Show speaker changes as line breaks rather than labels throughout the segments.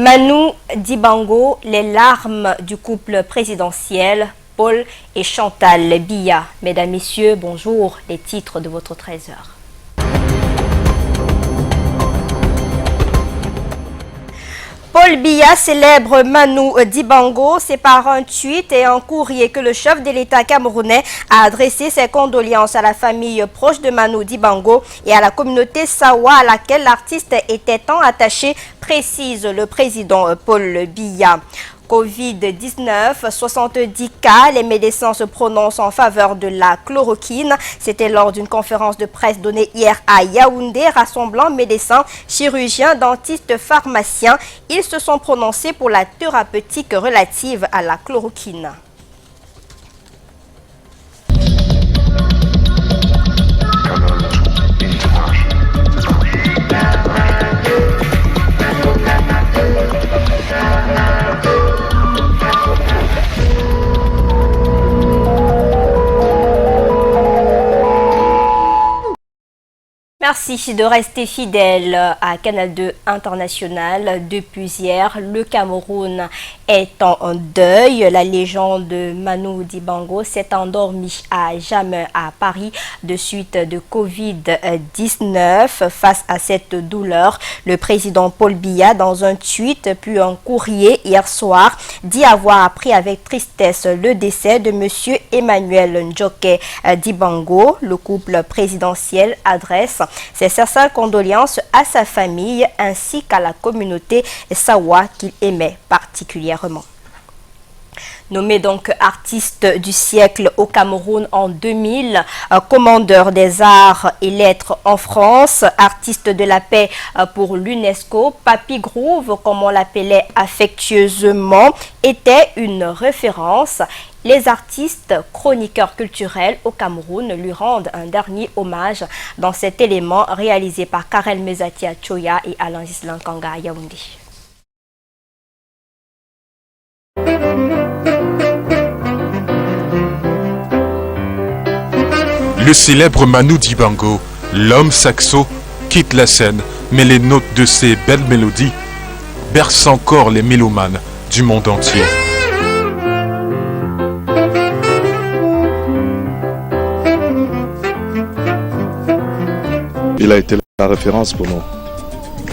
Manu Dibango, les larmes du couple présidentiel, Paul et Chantal Biya. Mesdames, Messieurs, bonjour, les titres de votre 13h. Paul Biya célèbre Manu Dibango. C'est par un tweet et un courrier que le chef de l'État camerounais a adressé ses condoléances à la famille proche de Manu Dibango et à la communauté Sawa à laquelle l'artiste était tant attaché, précise le président Paul Biya. Covid-19, 70 cas, les médecins se prononcent en faveur de la chloroquine. C'était lors d'une conférence de presse donnée hier à Yaoundé, rassemblant médecins, chirurgiens, dentistes, pharmaciens. Ils se sont prononcés pour la thérapeutique relative à la chloroquine. Merci de rester fidèle à Canal 2 International. Depuis hier, le Cameroun est en deuil. La légende de Manu Dibango s'est endormie à jamais à Paris de suite de Covid-19. Face à cette douleur, le président Paul Biya, dans un tweet puis un courrier hier soir, dit avoir appris avec tristesse le décès de M. Emmanuel Ndjoké Dibango. Le couple présidentiel adresse ses sincères condoléances à sa famille ainsi qu'à la communauté Sawa qu'il aimait particulièrement. Nommé donc artiste du siècle au Cameroun en 2000, commandeur des arts et lettres en France, artiste de la paix pour l'UNESCO, Papy Groove, comme on l'appelait affectueusement, était une référence. Les artistes chroniqueurs culturels au Cameroun lui rendent un dernier hommage dans cet élément réalisé par Karel Mezatia Choya et Alain Gislan Kanga à Yaoundé.
Le célèbre Manu Dibango, l'homme saxo, quitte la scène, mais les notes de ses belles mélodies bercent encore les mélomanes du monde entier.
Il a été la référence pour nous.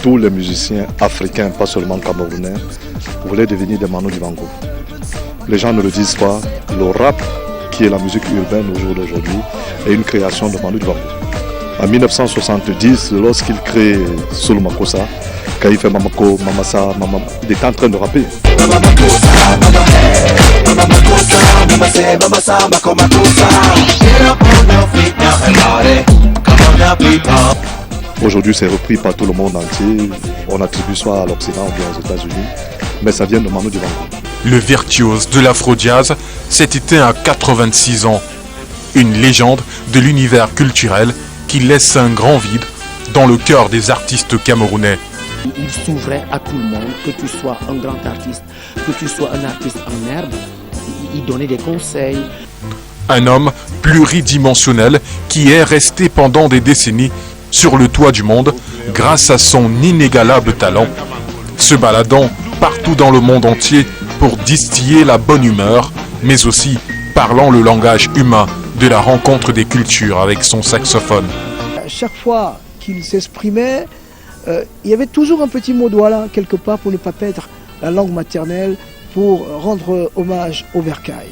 Tous les musiciens africains, pas seulement camerounais, voulaient devenir des Manu Dibango. Les gens ne le disent pas, le rap, qui est la musique urbaine au jour d'aujourd'hui, est une création de Manu Dibango. En 1970, lorsqu'il crée Soul Makossa, quand il fait Mamako, Mamasa, il était en train de rapper. Aujourd'hui, c'est repris par tout le monde entier. On attribue soit à l'Occident ou bien aux États-Unis, mais ça vient de Manu Dibango.
Le virtuose de l'afro-jazz s'est éteint à 86 ans. Une légende de l'univers culturel qui laisse un grand vide dans le cœur des artistes camerounais.
Il s'ouvrait à tout le monde, que tu sois un grand artiste, que tu sois un artiste en herbe. Il donnait des conseils.
Un homme pluridimensionnel qui est resté pendant des décennies sur le toit du monde grâce à son inégalable talent, se baladant partout dans le monde entier pour distiller la bonne humeur, mais aussi parlant le langage humain de la rencontre des cultures avec son saxophone.
Chaque fois qu'il s'exprimait, il y avait toujours un petit mot d'oie là, quelque part, pour ne pas perdre la langue maternelle, pour rendre hommage au bercail.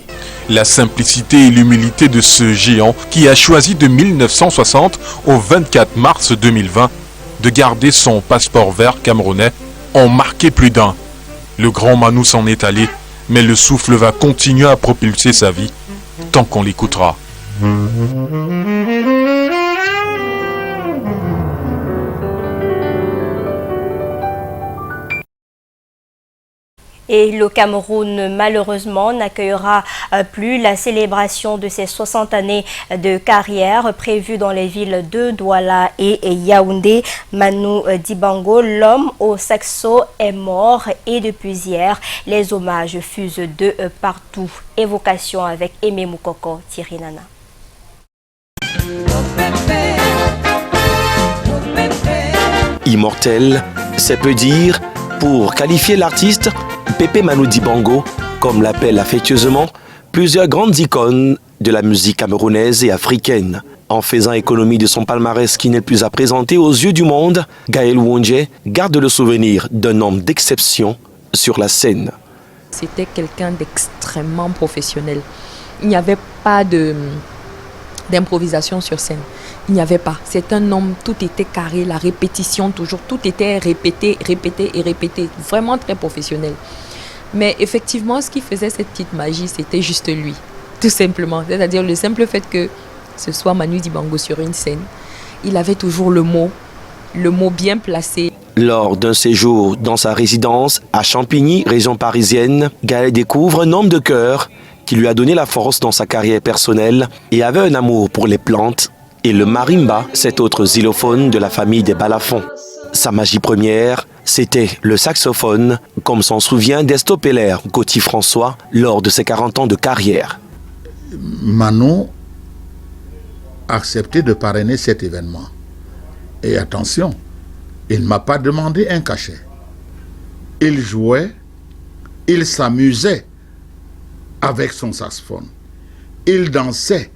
La simplicité et l'humilité de ce géant qui a choisi de 1960 au 24 mars 2020 de garder son passeport vert camerounais ont marqué plus d'un. Le grand Manu s'en est allé, mais le souffle va continuer à propulser sa vie tant qu'on l'écoutera.
Et le Cameroun, malheureusement, n'accueillera plus la célébration de ses 60 années de carrière prévue dans les villes de Douala et Yaoundé. Manu Dibango, l'homme au saxo, est mort et depuis hier, les hommages fusent de partout. Évocation avec Aimé Moukoko, Thierry Nana.
Immortel, c'est peu dire Pour qualifier l'artiste, Pépé Manu Dibango, comme l'appelle affectueusement, plusieurs grandes icônes de la musique camerounaise et africaine. En faisant économie de son palmarès qui n'est plus à présenter aux yeux du monde, Gaël Wondje garde le souvenir d'un homme d'exception sur la scène.
C'était quelqu'un d'extrêmement professionnel. Il n'y avait pas d'improvisation sur scène. Il n'y avait pas. C'est un homme, tout était carré, la répétition toujours, tout était répété, répété et répété. Vraiment très professionnel. Mais effectivement, ce qui faisait cette petite magie, c'était juste lui, tout simplement. C'est-à-dire le simple fait que ce soit Manu Dibango sur une scène, il avait toujours le mot bien placé.
Lors d'un séjour dans sa résidence à Champigny, région parisienne, Gaël découvre un homme de cœur qui lui a donné la force dans sa carrière personnelle et avait un amour pour les plantes et le marimba, cet autre xylophone de la famille des balafons. Sa magie première, c'était le saxophone, comme s'en souvient Desto Peller, Gauthier François, lors de ses 40 ans de carrière.
Manon a accepté de parrainer cet événement. Et attention, il ne m'a pas demandé un cachet. Il jouait, il s'amusait avec son saxophone. Il dansait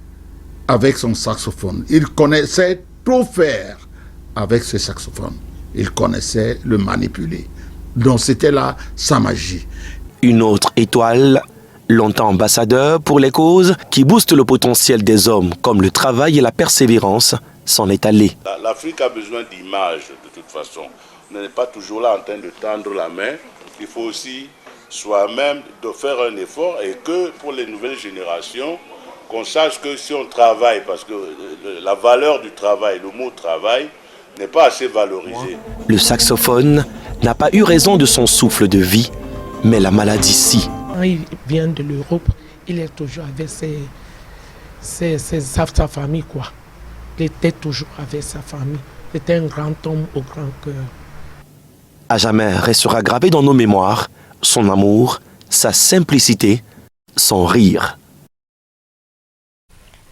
avec son saxophone. Il connaissait tout faire avec ce saxophone. Il connaissait le manipuler. Donc c'était là sa magie.
Une autre étoile, longtemps ambassadeur pour les causes qui boostent le potentiel des hommes comme le travail et la persévérance, s'en est allé.
L'Afrique a besoin d'images de toute façon. On n'est pas toujours là en train de tendre la main. Il faut aussi soi-même de faire un effort et que pour les nouvelles générations, qu'on sache que si on travaille, parce que la valeur du travail, le mot travail, n'est pas assez valorisé.
Le saxophone n'a pas eu raison de son souffle de vie, mais la maladie si.
Quand il vient de l'Europe, il est toujours avec sa famille, quoi. Il était toujours avec sa famille. C'était un grand homme au grand cœur.
À jamais restera gravé dans nos mémoires son amour, sa simplicité, son rire.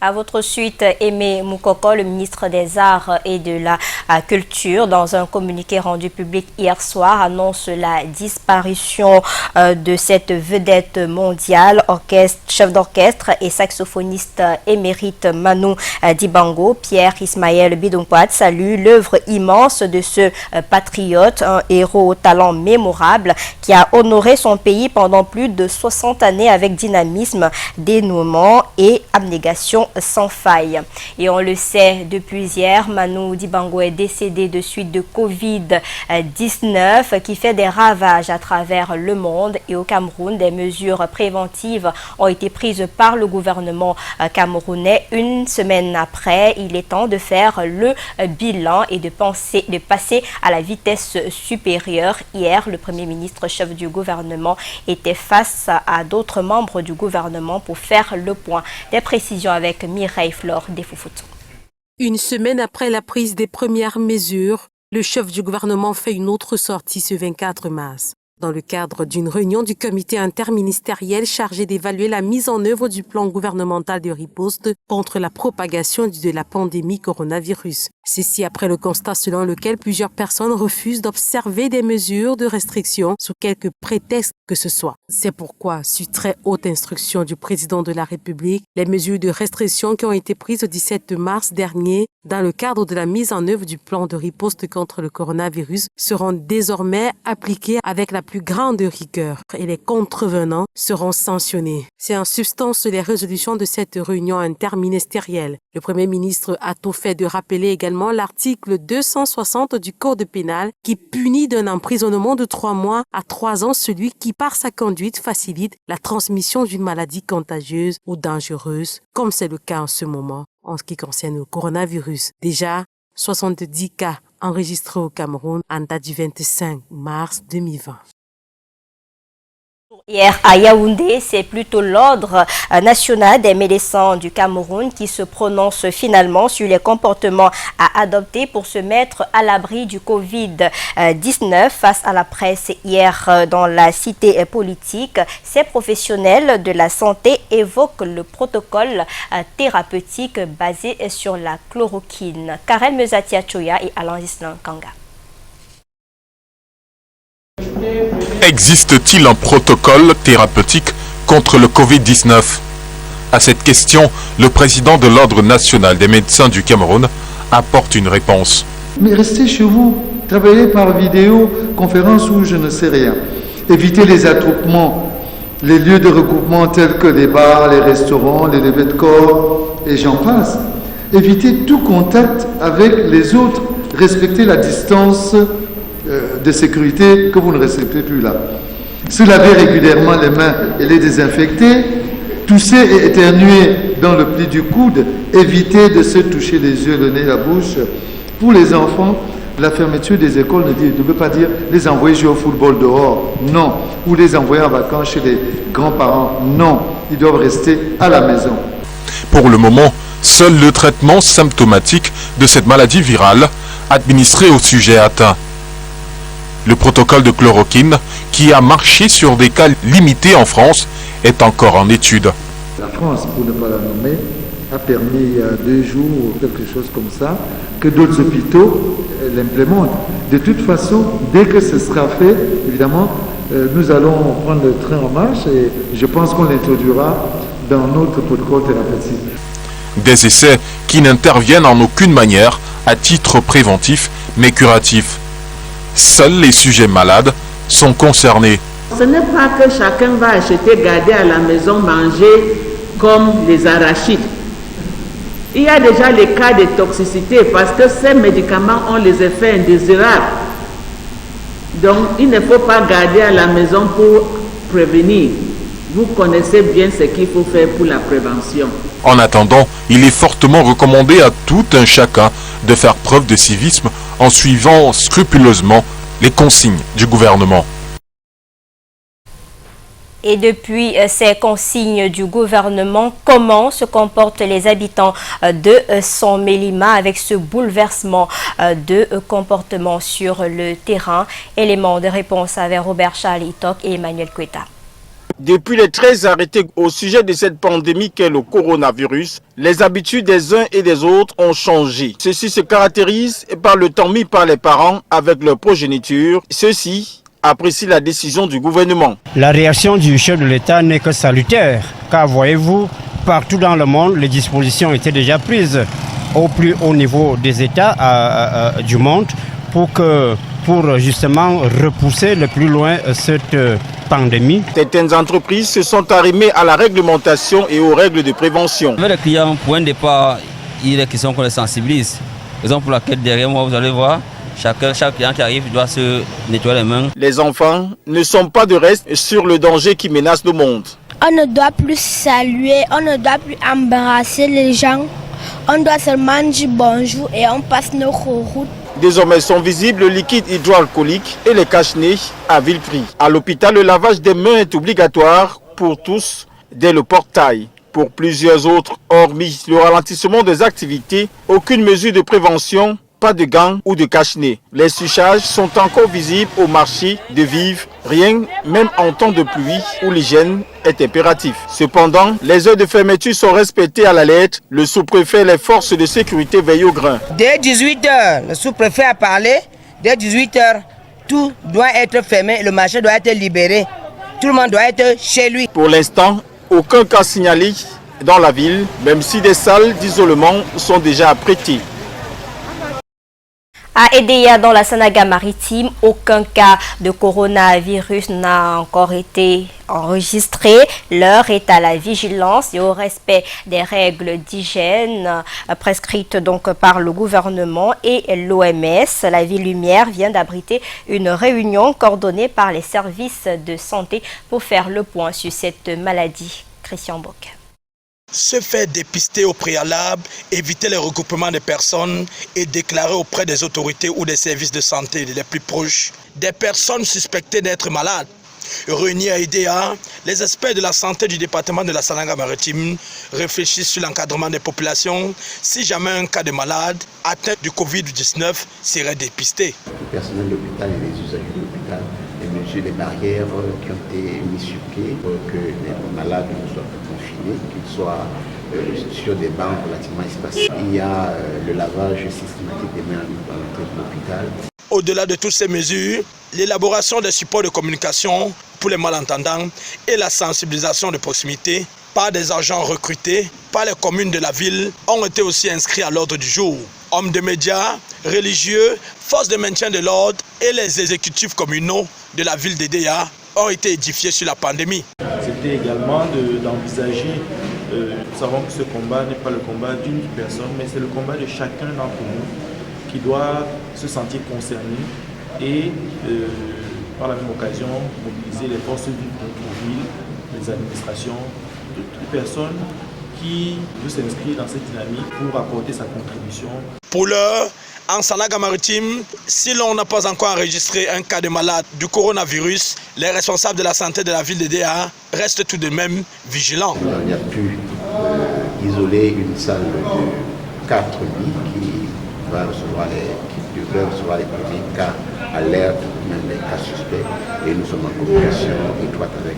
À votre suite, Aimé Moukoko, le ministre des Arts et de la Culture, dans un communiqué rendu public hier soir, annonce la disparition de cette vedette mondiale, chef d'orchestre et saxophoniste émérite Manu Dibango. Pierre Ismaël Bidonkwad salue l'œuvre immense de ce patriote, un héros au talent mémorable qui a honoré son pays pendant plus de 60 années avec dynamisme, dénouement et abnégation sans faille. Et on le sait depuis hier, Manu Dibango est décédé de suite de Covid-19 qui fait des ravages à travers le monde et au Cameroun. Des mesures préventives ont été prises par le gouvernement camerounais. Une semaine après, il est temps de faire le bilan et de passer à la vitesse supérieure. Hier, le Premier ministre chef du gouvernement était face à d'autres membres du gouvernement pour faire le point. Des précisions avec Mireille Flore Defoufout.
Une semaine après la prise des premières mesures, le chef du gouvernement fait une autre sortie ce 24 mars. Dans le cadre d'une réunion du comité interministériel chargé d'évaluer la mise en œuvre du plan gouvernemental de riposte contre la propagation de la pandémie coronavirus. Ceci après le constat selon lequel plusieurs personnes refusent d'observer des mesures de restriction sous quelque prétexte que ce soit. C'est pourquoi, sur très haute instruction du président de la République, les mesures de restriction qui ont été prises le 17 mars dernier dans le cadre de la mise en œuvre du plan de riposte contre le coronavirus seront désormais appliquées avec la plus grande rigueur et les contrevenants seront sanctionnés. C'est en substance les résolutions de cette réunion interministérielle. Le Premier ministre a tout fait de rappeler également l'article 260 du Code pénal qui punit d'un emprisonnement de 3 mois à 3 ans celui qui, par sa conduite, facilite la transmission d'une maladie contagieuse ou dangereuse, comme c'est le cas en ce moment en ce qui concerne le coronavirus. Déjà, 70 cas enregistrés au Cameroun en date du 25 mars 2020.
Hier à Yaoundé, c'est plutôt l'Ordre national des médecins du Cameroun qui se prononce finalement sur les comportements à adopter pour se mettre à l'abri du Covid-19 face à la presse hier dans la cité politique. Ces professionnels de la santé évoquent le protocole thérapeutique basé sur la chloroquine. Karel Mezatia Choya et Alain Gislan Kanga.
Existe-t-il un protocole thérapeutique contre le Covid-19? À cette question, le président de l'Ordre national des médecins du Cameroun apporte une réponse.
Mais restez chez vous, travaillez par vidéo, conférence ou je ne sais rien. Évitez les attroupements, les lieux de regroupement tels que les bars, les restaurants, les levées de corps et j'en passe. Évitez tout contact avec les autres. Respectez la distance de sécurité que vous ne respectez plus là. Se laver régulièrement les mains et les désinfecter. Tousser et éternuer dans le pli du coude. Évitez de se toucher les yeux, le nez, la bouche. Pour les enfants, la fermeture des écoles ne veut pas dire les envoyer jouer au football dehors. Non. Ou les envoyer en vacances chez les grands-parents. Non. Ils doivent rester à la maison.
Pour le moment, seul le traitement symptomatique de cette maladie virale administré au sujet atteint. Le protocole de chloroquine, qui a marché sur des cas limités en France, est encore en étude.
La France, pour ne pas la nommer, a permis il y a 2 jours ou quelque chose comme ça, que d'autres hôpitaux l'implémentent. De toute façon, dès que ce sera fait, évidemment, nous allons prendre le train en marche et je pense qu'on l'introduira dans notre protocole thérapeutique.
Des essais qui n'interviennent en aucune manière à titre préventif mais curatif. Seuls les sujets malades sont concernés.
Ce n'est pas que chacun va acheter, garder à la maison, manger comme les arachides. Il y a déjà les cas de toxicité parce que ces médicaments ont les effets indésirables. Donc, il ne faut pas garder à la maison pour prévenir. Vous connaissez bien ce qu'il faut faire pour la prévention.
En attendant, il est fortement recommandé à tout un chacun de faire preuve de civisme en suivant scrupuleusement les consignes du gouvernement.
Et depuis ces consignes du gouvernement, comment se comportent les habitants de Son-Mélima avec ce bouleversement de comportement sur le terrain? Élément de réponse avec Robert Charles-Itok et Emmanuel Kweta.
Depuis les 13 arrêtés au sujet de cette pandémie qu'est le coronavirus, les habitudes des uns et des autres ont changé. Ceci se caractérise par le temps mis par les parents avec leur progéniture. Ceux-ci apprécient la décision du gouvernement.
La réaction du chef de l'État n'est que salutaire, car voyez-vous, partout dans le monde, les dispositions étaient déjà prises au plus haut niveau des États du monde pour justement repousser le plus loin cette pandémie.
Certaines entreprises se sont arrimées à la réglementation et aux règles de prévention.
Avec les clients, pour un départ, il est question qu'on les sensibilise. Raison pour laquelle derrière moi, vous allez voir, chaque client qui arrive doit se nettoyer les mains.
Les enfants ne sont pas de reste sur le danger qui menace le monde.
On ne doit plus saluer, on ne doit plus embrasser les gens. On doit seulement dire bonjour et on passe nos routes.
Désormais sont visibles le liquide hydroalcoolique et les cache-nez à vil prix. À l'hôpital, le lavage des mains est obligatoire pour tous dès le portail. Pour plusieurs autres, hormis le ralentissement des activités, aucune mesure de prévention, pas de gants ou de cache-nez. Les suchages sont encore visibles au marché de vivres, rien même en temps de pluie où l'hygiène est impératif. Cependant, les heures de fermeture sont respectées à la lettre. Le sous-préfet et les forces de sécurité veillent au grain.
Dès 18h, le sous-préfet a parlé. Dès 18h, tout doit être fermé, le marché doit être libéré. Tout le monde doit être chez lui.
Pour l'instant, aucun cas signalé dans la ville, même si des salles d'isolement sont déjà apprêtées.
À Edéa, dans la Sanaga maritime, aucun cas de coronavirus n'a encore été enregistré. L'heure est à la vigilance et au respect des règles d'hygiène prescrites donc par le gouvernement et l'OMS. La Ville Lumière vient d'abriter une réunion coordonnée par les services de santé pour faire le point sur cette maladie. Christian Bock.
Se faire dépister au préalable, éviter les regroupements de personnes et déclarer auprès des autorités ou des services de santé les plus proches des personnes suspectées d'être malades. Réunis à Edéa, les experts de la santé du département de la Sanaga maritime réfléchissent sur l'encadrement des populations si jamais un cas de malade atteint du Covid-19 serait dépisté.
Le personnel de l'hôpital et les usagers de l'hôpital, les mesures, les barrières qui ont été mises sur pied pour que les malades ne soient pas confinés, qu'ils soient sur des bancs relativement espacés. Il y a le lavage systématique des mains à l'entrée de l'hôpital.
Au-delà de toutes ces mesures, l'élaboration des supports de communication pour les malentendants et la sensibilisation de proximité par des agents recrutés par les communes de la ville ont été aussi inscrits à l'ordre du jour. Hommes de médias, religieux, forces de maintien de l'ordre et les exécutifs communaux de la ville d'Edéa ont été édifiés sur la pandémie.
C'était également d'envisager, nous savons que ce combat n'est pas le combat d'une personne, mais c'est le combat de chacun d'entre nous qui doit se sentir concerné et par la même occasion mobiliser les forces vives de notre ville, les administrations, de toute personne qui veut s'inscrire dans cette dynamique pour apporter sa contribution.
Pour l'heure, en Sanaga-Maritime, si l'on n'a pas encore enregistré un cas de malade du coronavirus, les responsables de la santé de la ville de Déa restent tout de même vigilants.
On a pu isoler une salle de 4 lits qui devrait recevoir les premiers cas alerte, même les cas suspects, et nous sommes en communication étroite avec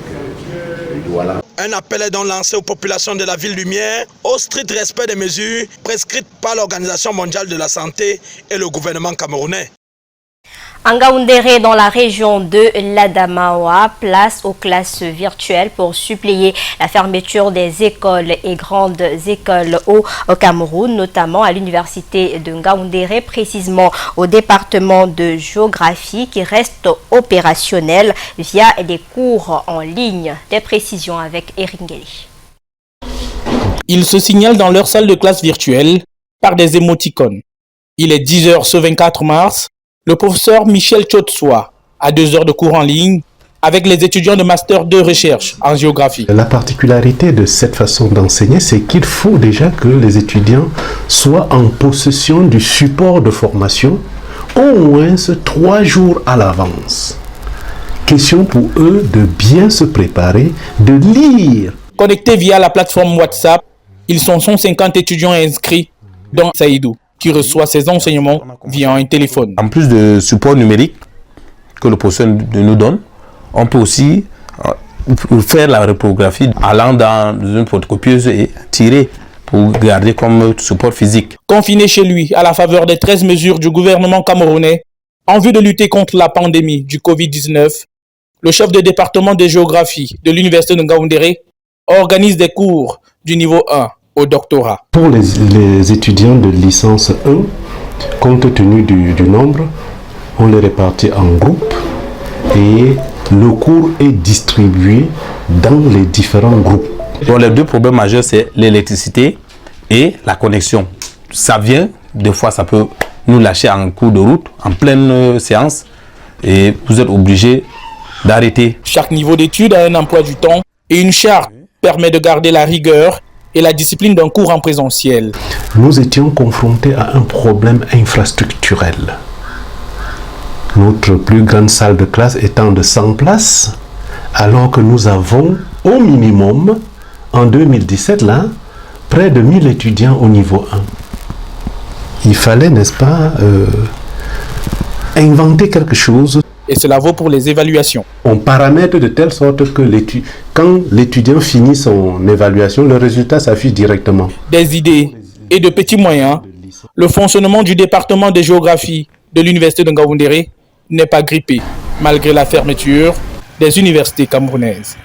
le Douala.
Un appel est donc lancé aux populations de la ville Lumière au strict respect des mesures prescrites par l'Organisation mondiale de la santé et le gouvernement camerounais.
En Ngaoundéré, dans la région de l'Adamawa, place aux classes virtuelles pour suppléer la fermeture des écoles et grandes écoles au Cameroun, notamment à l'université de Ngaoundéré, précisément au département de géographie qui reste opérationnel via des cours en ligne. Des précisions avec Eric Ngeli.
Ils se signalent dans leur salle de classe virtuelle par des émoticônes. Il est 10h ce 24 mars. Le professeur Michel Tchotswa a 2 heures de cours en ligne avec les étudiants de master de recherche en géographie.
La particularité de cette façon d'enseigner, c'est qu'il faut déjà que les étudiants soient en possession du support de formation au moins 3 jours à l'avance. Question pour eux de bien se préparer, de lire.
Connectés via la plateforme WhatsApp, ils sont 150 étudiants inscrits, dont Saïdou, qui reçoit ses enseignements via un téléphone.
En plus de support numérique que le professeur nous donne, on peut aussi faire la reprographie allant dans une photocopieuse et tirer pour garder comme support physique.
Confiné chez lui à la faveur des 13 mesures du gouvernement camerounais en vue de lutter contre la pandémie du Covid-19, le chef de département de géographie de l'université de Ngaoundéré organise des cours du niveau 1 au doctorat.
Pour les étudiants de licence 1, compte tenu du nombre, on les répartit en groupes et le cours est distribué dans les différents groupes.
Donc les 2 problèmes majeurs, c'est l'électricité et la connexion. Ça vient, des fois ça peut nous lâcher en cours de route, en pleine séance, et vous êtes obligé d'arrêter.
Chaque niveau d'études a un emploi du temps et une charte permet de garder la rigueur et la discipline d'un cours en présentiel.
Nous étions confrontés à un problème infrastructurel. Notre plus grande salle de classe étant de 100 places, alors que nous avons au minimum, en 2017, là, près de 1000 étudiants au niveau 1. Il fallait, n'est-ce pas, inventer quelque chose.
Et cela vaut pour les évaluations.
On paramètre de telle sorte que quand l'étudiant finit son évaluation, le résultat s'affiche directement.
Des idées et de petits moyens, le fonctionnement du département de géographie de l'université de Ngaoundéré n'est pas grippé, malgré la fermeture des universités camerounaises.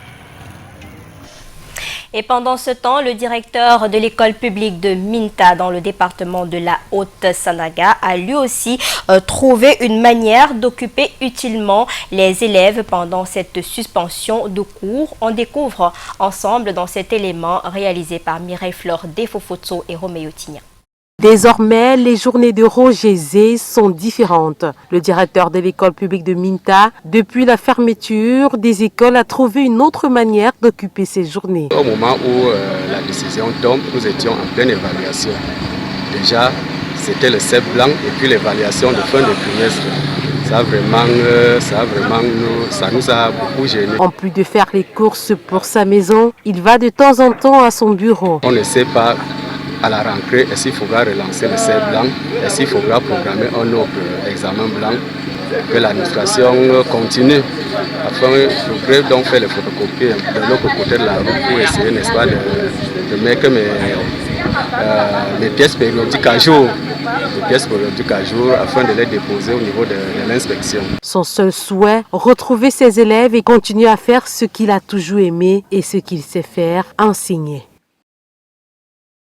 Et pendant ce temps, le directeur de l'école publique de Minta dans le département de la Haute-Sanaga a lui aussi trouvé une manière d'occuper utilement les élèves pendant cette suspension de cours. On découvre ensemble dans cet élément réalisé par Mireille Flore Defofotso et Roméo Tignan.
Désormais, les journées de Roger Zé sont différentes. Le directeur de l'école publique de Minta, depuis la fermeture des écoles, a trouvé une autre manière d'occuper ses journées.
Au moment où la décision tombe, nous étions en pleine évaluation. Déjà, c'était le CEP blanc et puis l'évaluation de fin de trimestre. Ça nous a beaucoup gênés.
En plus de faire les courses pour sa maison, il va de temps en temps à son bureau.
On ne sait pas à la rentrée, est-ce qu'il faudra relancer le CEP blanc, est-ce qu'il faudra programmer un autre examen blanc, que l'administration continue. Afin de grève donc faire les photocopies de l'autre côté de la route pour essayer, n'est-ce pas, de mettre mes pièces périodiques à jour. de pièces périodiques à jour afin de les déposer au niveau de l'inspection.
Son seul souhait, retrouver ses élèves et continuer à faire ce qu'il a toujours aimé et ce qu'il sait faire, enseigner.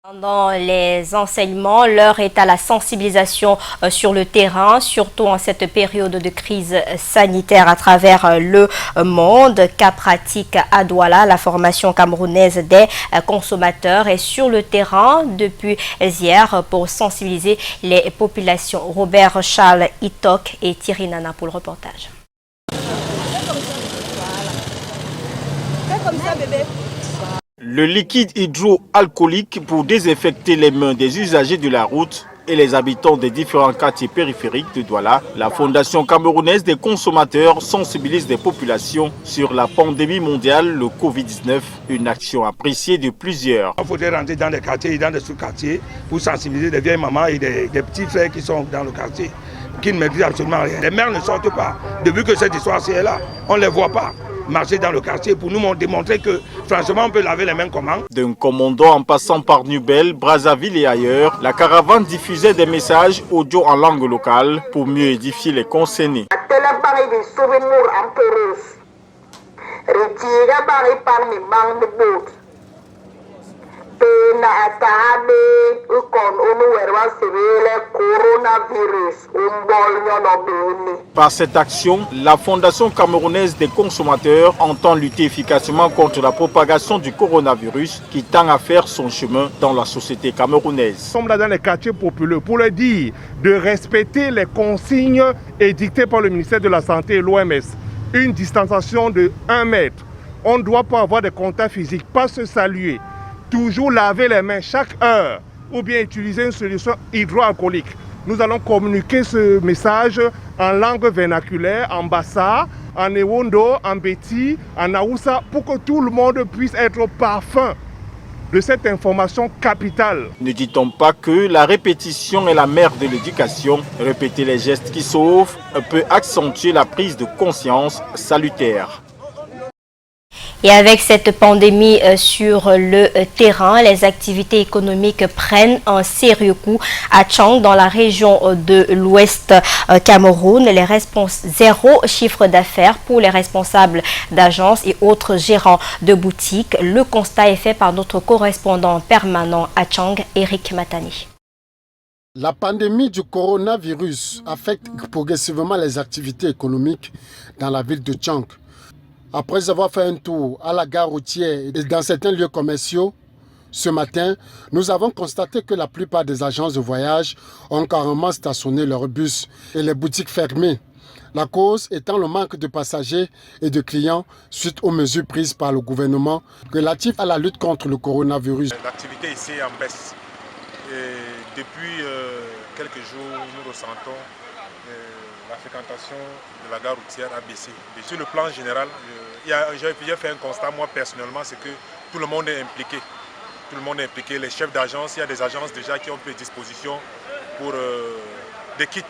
Pendant les enseignements, l'heure est à la sensibilisation sur le terrain, surtout en cette période de crise sanitaire à travers le monde. Cas pratique à Douala, la formation camerounaise des consommateurs est sur le terrain depuis hier pour sensibiliser les populations. Robert Charles Itok et Thierry Nana pour le reportage.
Comme ça, bébé.
Le liquide hydroalcoolique pour désinfecter les mains des usagers de la route et les habitants des différents quartiers périphériques de Douala, la Fondation camerounaise des consommateurs sensibilise les populations sur la pandémie mondiale, le Covid-19, une action appréciée de plusieurs.
Il faudrait rentrer dans les quartiers et dans les sous-quartiers pour sensibiliser les vieilles mamans et des petits frères qui sont dans le quartier, qui ne maîtrisent absolument rien. Les mères ne sortent pas. Depuis que cette histoire est là, on ne les voit pas marcher dans le quartier pour nous démontrer que franchement on peut laver les mains comment.
D'un commandant en passant par Nubel, Brazzaville et ailleurs, la caravane diffusait des messages audio en langue locale pour mieux édifier les concernés. Par cette action, la Fondation camerounaise des consommateurs entend lutter efficacement contre la propagation du coronavirus qui tend à faire son chemin dans la société camerounaise.
Nous sommes là dans les quartiers populaires pour leur dire de respecter les consignes édictées par le ministère de la Santé et l'OMS. Une distanciation de 1 mètre. On ne doit pas avoir de contact physique, pas se saluer. Toujours laver les mains chaque heure ou bien utiliser une solution hydroalcoolique. Nous allons communiquer ce message en langue vernaculaire, en Bassa, en Ewondo, en Beti, en Aoussa, pour que tout le monde puisse être parfum de cette information capitale.
Ne dit-on pas que la répétition est la mère de l'éducation? Répéter les gestes qui sauvent peut accentuer la prise de conscience salutaire.
Et avec cette pandémie sur le terrain, les activités économiques prennent un sérieux coup à Tchang, dans la région de l'Ouest Cameroun. Zéro chiffre d'affaires pour les responsables d'agences et autres gérants de boutiques. Le constat est fait par notre correspondant permanent à Tchang, Eric Matani.
La pandémie du coronavirus affecte progressivement les activités économiques dans la ville de Tchang. Après avoir fait un tour à la gare routière et dans certains lieux commerciaux, ce matin, nous avons constaté que la plupart des agences de voyage ont carrément stationné leurs bus et les boutiques fermées. La cause étant le manque de passagers et de clients suite aux mesures prises par le gouvernement relatives à la lutte contre le coronavirus.
L'activité ici est en baisse. Et depuis quelques jours, nous ressentons la fréquentation de la gare routière a baissé. Et sur le plan général, j'ai fait un constat, moi personnellement, c'est que tout le monde est impliqué. Tout le monde est impliqué. Les chefs d'agence, il y a des agences déjà qui ont pris disposition pour des kits.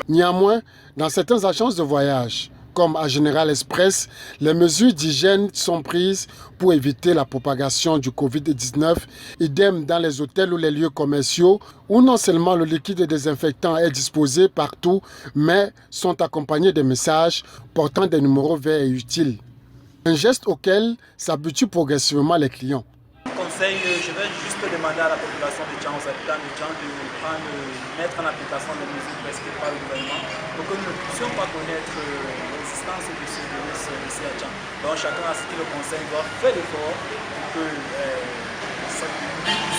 Néanmoins, dans certaines agences de voyage, comme à Général Express, les mesures d'hygiène sont prises pour éviter la propagation du Covid-19. Idem dans les hôtels ou les lieux commerciaux, où non seulement le liquide désinfectant est disposé partout, mais sont accompagnés de messages portant des numéros verts et utiles. Un geste auquel s'habituent progressivement les clients.
Conseil, je vais juste demander à la population de Tchang, aux habitants de Tchang, de mettre en application les mesures prescrites par le gouvernement pour que nous ne puissions pas connaître l'existence de ce virus ici à Tchang. Donc chacun a ce que le conseil doit faire l'effort pour que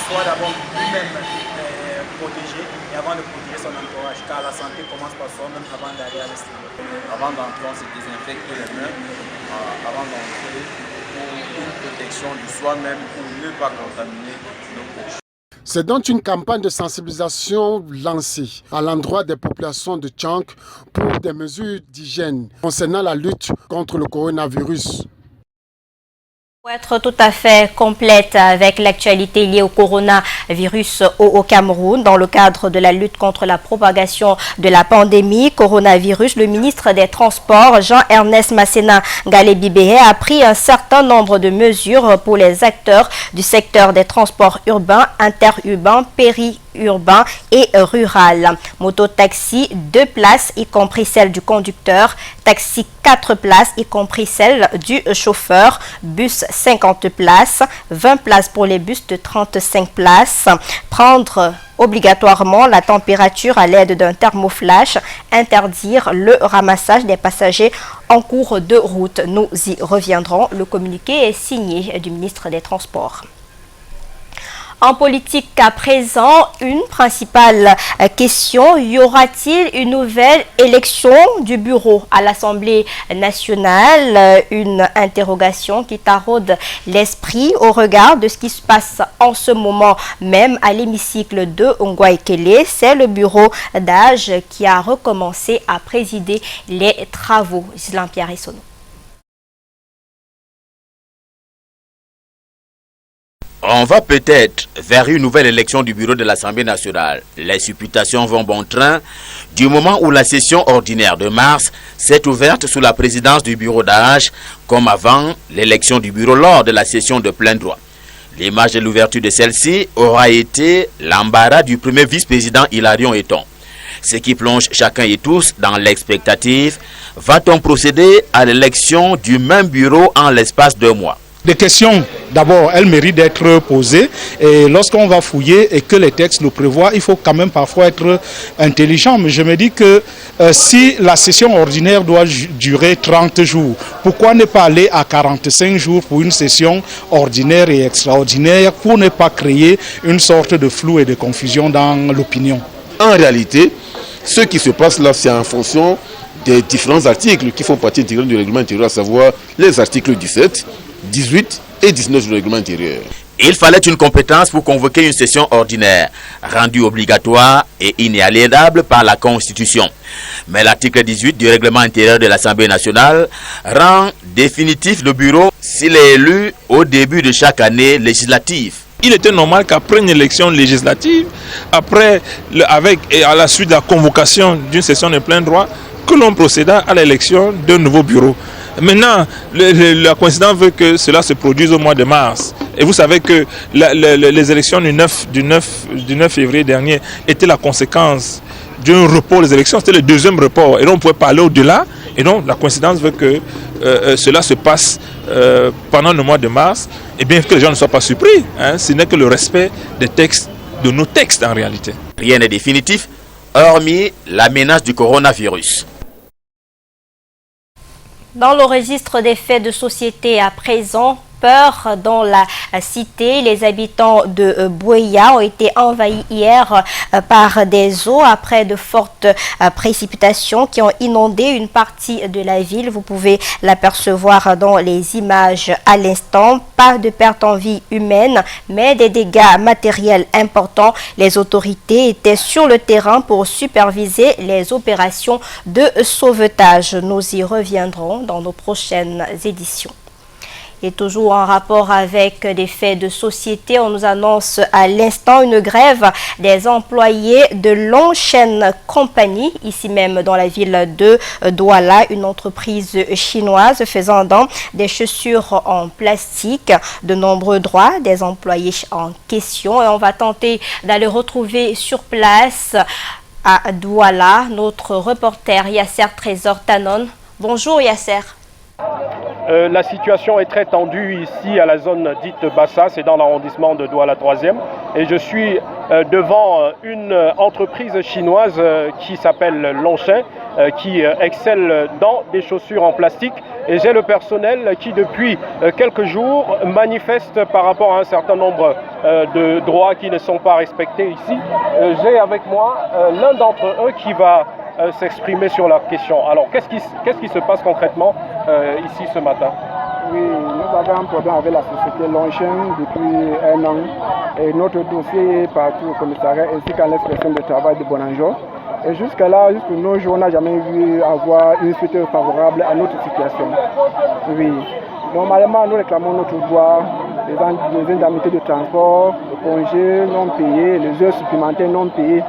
soit d'abord lui-même protégé et avant de protéger son entourage, car la santé commence par soi-même avant d'aller à l'extérieur.
Avant d'entrer, on se désinfecte les mains avant d'entrer pour une protection de soi-même pour ne pas contaminer nos proches.
C'est donc une campagne de sensibilisation lancée à l'endroit des populations de Tchang pour des mesures d'hygiène concernant la lutte contre le coronavirus.
Pour être tout à fait complète avec l'actualité liée au coronavirus au Cameroun, dans le cadre de la lutte contre la propagation de la pandémie coronavirus, le ministre des Transports, Jean-Ernest Masséna Galé-Bibéé, a pris un certain nombre de mesures pour les acteurs du secteur des transports urbains, interurbains, urbain et rural. Moto-taxi 2 places, y compris celle du conducteur. Taxi 4 places, y compris celle du chauffeur. Bus 50 places, 20 places pour les bus de 35 places. Prendre obligatoirement la température à l'aide d'un thermoflash. Interdire le ramassage des passagers en cours de route. Nous y reviendrons. Le communiqué est signé du ministre des Transports. En politique à présent, une principale question, y aura-t-il une nouvelle élection du bureau à l'Assemblée nationale? Une interrogation qui taraude l'esprit au regard de ce qui se passe en ce moment même à l'hémicycle de Ngwaikele. C'est le bureau d'âge qui a recommencé à présider les travaux. Islam Pierre Essono.
On va peut-être vers une nouvelle élection du bureau de l'Assemblée nationale. Les supputations vont bon train du moment où la session ordinaire de mars s'est ouverte sous la présidence du bureau d'âge, comme avant l'élection du bureau lors de la session de plein droit. L'image de l'ouverture de celle-ci aura été l'embarras du premier vice-président Hilarion Eton. Ce qui plonge chacun et tous dans l'expectative. Va-t-on procéder à l'élection du même bureau en l'espace de 2 mois?
Des questions, d'abord, elles méritent d'être posées et lorsqu'on va fouiller et que les textes le prévoient, il faut quand même parfois être intelligent. Mais je me dis que si la session ordinaire doit durer 30 jours, pourquoi ne pas aller à 45 jours pour une session ordinaire et extraordinaire pour ne pas créer une sorte de flou et de confusion dans l'opinion?
En réalité, ce qui se passe là, c'est en fonction des différents articles qui font partie intégrante du règlement intérieur, à savoir les articles 17, 18 et 19 du règlement intérieur.
Il fallait une compétence pour convoquer une session ordinaire, rendue obligatoire et inaliénable par la Constitution. Mais l'article 18 du règlement intérieur de l'Assemblée nationale rend définitif le bureau s'il est élu au début de chaque année législative.
Il était normal qu'après une élection législative, à la suite de la convocation d'une session de plein droit, que l'on procéda à l'élection d'un nouveau bureau. Maintenant, la coïncidence veut que cela se produise au mois de mars. Et vous savez que les élections du 9 février dernier étaient la conséquence d'un report des élections. C'était le deuxième report. Et donc on pouvait parler au-delà. Et donc la coïncidence veut que cela se passe pendant le mois de mars. Et bien que les gens ne soient pas surpris, ce n'est que le respect des textes, de nos textes en réalité.
Rien n'est définitif, hormis la menace du coronavirus.
Dans le registre des faits de société à présent, peur dans la cité. Les habitants de Bouéa ont été envahis hier par des eaux après de fortes précipitations qui ont inondé une partie de la ville. Vous pouvez l'apercevoir dans les images à l'instant. Pas de perte en vie humaine, mais des dégâts matériels importants. Les autorités étaient sur le terrain pour superviser les opérations de sauvetage. Nous y reviendrons dans nos prochaines éditions. Et toujours en rapport avec des faits de société, on nous annonce à l'instant une grève des employés de Longchain Company, ici même dans la ville de Douala, une entreprise chinoise faisant des chaussures en plastique. De nombreux droits des employés en question. Et on va tenter d'aller retrouver sur place à Douala notre reporter Yasser Trésor Tanon. Bonjour Yasser.
La situation est très tendue ici à la zone dite Bassa, c'est dans l'arrondissement de Douala 3e. Et je suis devant une entreprise chinoise qui s'appelle Longchain, qui excelle dans des chaussures en plastique. Et j'ai le personnel qui depuis quelques jours manifeste par rapport à un certain nombre de droits qui ne sont pas respectés ici. J'ai avec moi l'un d'entre eux qui va s'exprimer sur la question. Alors, qu'est-ce qui se passe concrètement ici ce matin?
Oui, nous avons un problème avec la société Longchain depuis 1 an et notre dossier est partout au commissariat ainsi qu'à l'inspection de travail de Bonanjo. Et jusqu'à nos jours, on n'a jamais vu avoir une suite favorable à notre situation. Oui, normalement, nous réclamons notre droit, les indemnités de transport, les congés non payés, les heures supplémentaires non payées.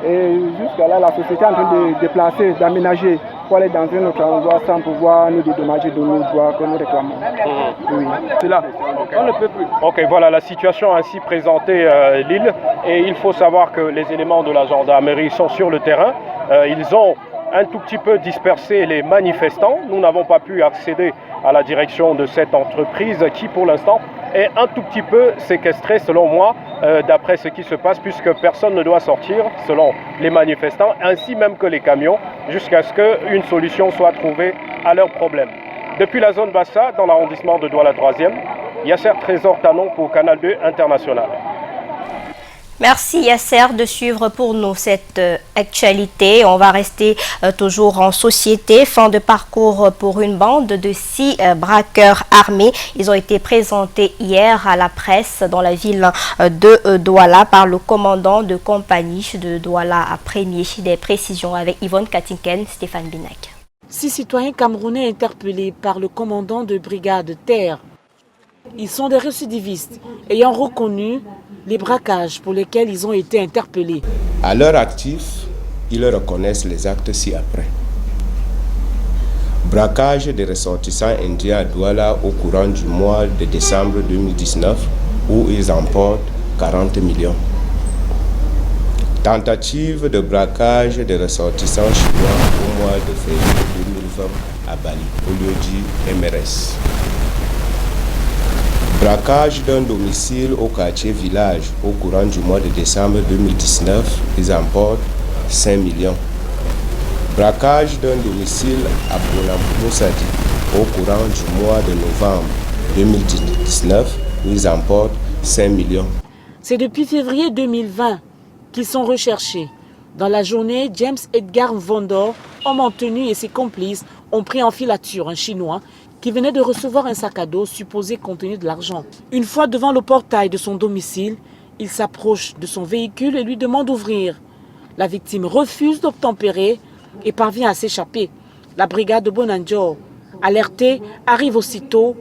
Et jusqu'à là, la société est en train de déplacer, d'aménager pour aller dans un autre endroit sans pouvoir nous dédommager de nos droits que nous réclamons. Oui, c'est là. On ne peut plus.
Ok, voilà la situation ainsi présentée Lille. Et il faut savoir que les éléments de la gendarmerie sont sur le terrain. Ils ont un tout petit peu dispersé les manifestants. Nous n'avons pas pu accéder à la direction de cette entreprise qui, pour l'instant, est un tout petit peu séquestrée, selon moi, d'après ce qui se passe, puisque personne ne doit sortir, selon les manifestants, ainsi même que les camions, jusqu'à ce qu'une solution soit trouvée à leurs problèmes. Depuis la zone Bassa, dans l'arrondissement de Douala 3e, Yasser Trésor Tanon pour Canal 2 International.
Merci Yasser de suivre pour nous cette actualité. On va rester toujours en société. Fin de parcours pour une bande de 6 braqueurs armés. Ils ont été présentés hier à la presse dans la ville de Douala par le commandant de compagnie de Douala à Premier. Des précisions avec Yvonne Katinken, Stéphane Binac.
6 citoyens camerounais interpellés par le commandant de brigade terre. Ils sont des récidivistes ayant reconnu les braquages pour lesquels ils ont été interpellés.
À leur actif, ils reconnaissent les actes ci-après. Braquage des ressortissants indiens à Douala au courant du mois de décembre 2019 où ils emportent 40 millions. Tentative de braquage des ressortissants chinois au mois de février 2020 à Bali, au lieu dit MRS. Braquage d'un domicile au quartier Village au courant du mois de décembre 2019, ils emportent 5 millions. Braquage d'un domicile à Bonamoussadi au courant du mois de novembre 2019, ils emportent 5 millions.
C'est depuis février 2020 qu'ils sont recherchés. Dans la journée, James Edgar Mvondor, homme en tenue et ses complices ont pris en filature un Chinois qui venait de recevoir un sac à dos supposé contenir de l'argent. Une fois devant le portail de son domicile, il s'approche de son véhicule et lui demande d'ouvrir. La victime refuse d'obtempérer et parvient à s'échapper. La brigade de Bonanjo, alertée, arrive aussitôt.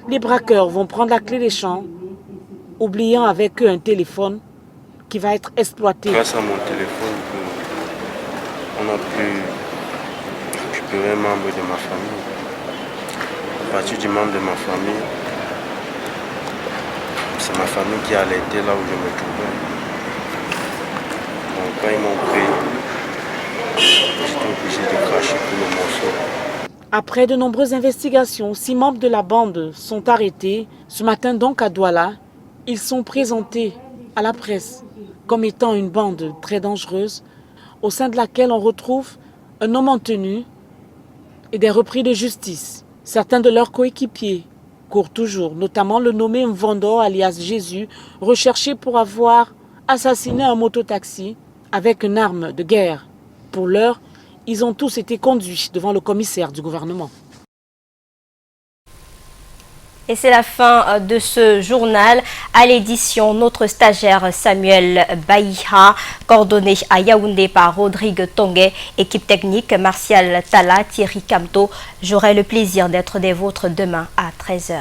Les braqueurs vont prendre la clé des champs, oubliant avec eux un téléphone qui va être exploité.
Grâce à mon téléphone, on a pu récupérer un membre de ma famille. À partir du membre de ma famille, c'est ma famille qui a alerté là où je me trouvais. Donc quand ils m'ont pris, j'étais obligé de cracher tout le morceau.
Après de nombreuses investigations, 6 membres de la bande sont arrêtés. Ce matin donc à Douala, ils sont présentés à la presse comme étant une bande très dangereuse, au sein de laquelle on retrouve un homme en tenue et des repris de justice. Certains de leurs coéquipiers courent toujours, notamment le nommé Mvondor alias Jésus, recherché pour avoir assassiné un mototaxi avec une arme de guerre. Pour l'heure, ils ont tous été conduits devant le commissaire du gouvernement.
Et c'est la fin de ce journal. À l'édition, notre stagiaire Samuel Baïha, coordonné à Yaoundé par Rodrigue Tongue, équipe technique Martial Tala, Thierry Camto. J'aurai le plaisir d'être des vôtres demain à 13h.